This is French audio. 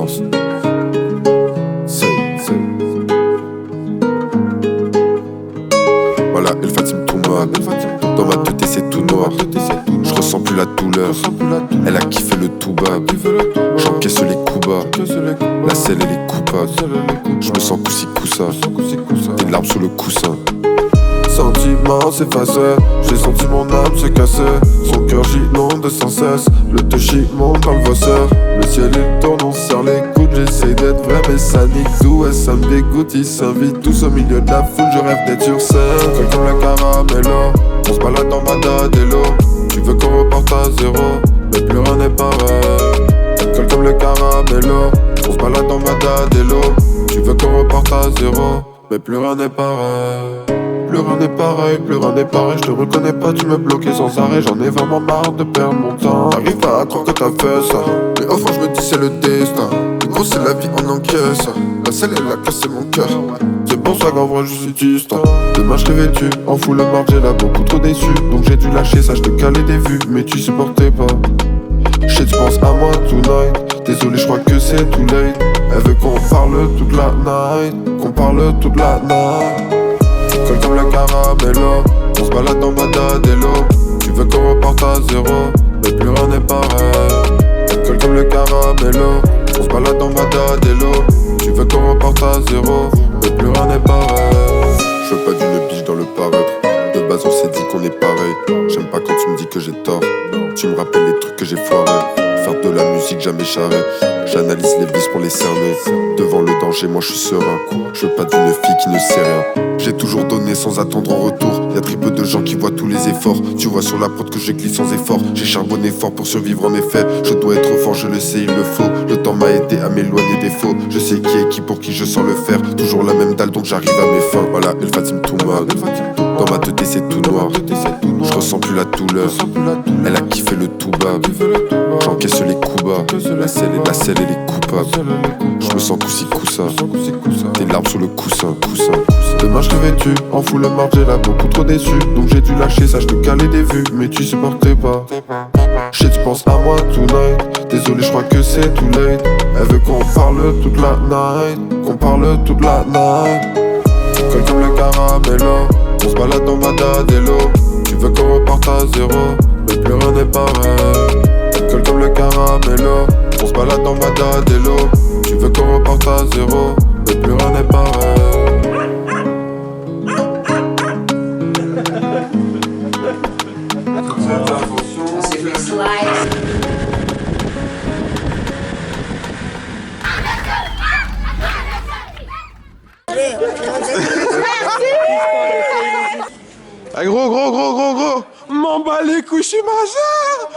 Lost. Voilà, El Fatim Touma. Dans ma tête c'est tout noir. Je ressens plus la douleur. Elle a kiffé le tout bas. J'encaisse les coups bas. La selle elle est coupable. Je me sens coussi coussa. Des larmes sous le coussin. Sentiment s'effaçait, j'ai senti mon âme se casser. Son cœur j'inonde sans cesse, le touchy monte dans le vosseur. Le ciel il tourne, on serre les coudes, j'essaye d'être vrai mais ça nique tout. Et ça me dégoûte, il s'invite tous au milieu de la foule. Je rêve d'être sur scène, comme le caramello. On se balade dans ma dadello. Tu veux qu'on reparte à zéro, mais plus rien n'est pareil. Comme le caramello. On se balade dans ma dadello. Tu veux qu'on reparte à zéro, mais plus rien n'est pareil. Plus rien n'est pareil, plus rien n'est pareil. Je te reconnais pas, tu me bloquais sans arrêt. J'en ai vraiment marre de perdre mon temps. J'arrive pas à croire que t'as fait ça, mais au fond je me dis c'est le destin. Du coup c'est la vie, on encaisse. La selle elle a cassé mon cœur. C'est pour ça qu'en vrai je suis distant. Demain je t'ai vêtu, en full le marge, là beaucoup trop déçu. Donc j'ai dû lâcher ça, je te calais des vues, mais tu supportais pas. Shit, tu penses à moi tonight. Désolé, je crois que c'est too late. Elle veut qu'on parle toute la night, qu'on parle toute la night. Comme le caramello, on se balade dans ma dadello. Tu veux qu'on reparte à zéro, mais plus rien n'est pareil. Comme le caramello, on se balade dans ma dadello. Tu veux qu'on reparte à zéro, mais plus rien n'est pareil. Je veux pas d'une biche dans le paraître. De base on s'est dit qu'on est pareil. J'aime pas quand tu me dis que j'ai tort. Tu me rappelles les trucs que j'ai foirés. Faire de la musique jamais charrette. J'analyse les vis pour les cerner. Devant le danger moi je suis serein. Je veux pas d'une fille qui ne sait rien. J'ai toujours donné sans attendre en retour. Y'a très peu de gens qui voient tous les efforts. Tu vois sur la prod que je glisse sans effort. J'ai charbonné fort pour survivre en effet. Je dois être fort, je le sais, il le faut. Le temps m'a aidé à m'éloigner des faux. Je sais qui est qui pour qui je sens le faire. Toujours la même dalle donc j'arrive à mes fins. Voilà, El Fatim Touma. Dans ma tête c'est tout noir. Je ressens plus la douleur. Elle a kiffé le tout bas. J'encaisse les coups bas. La selle elle est coupable. Je me sens coussi coussa. Des larmes sur le coussin. Demain je t'ai vêtu, en full le marge, là beaucoup trop déçu. Donc j'ai dû lâcher ça, je te calais des vues, mais tu supportais pas. Shit, tu penses à moi tonight. Désolé, je crois que c'est too late. Elle veut qu'on parle toute la night, qu'on parle toute la night. Comme le caramello, on se balade dans ma dadello. Tu veux qu'on reparte à zéro, mais plus rien n'est pareil. Comme le caramello, on se balade dans ma dadello. Tu veux qu'on reparte à zéro, mais plus rien n'est pareil. Ah, gros, m'en bats les couches, je suis majeur.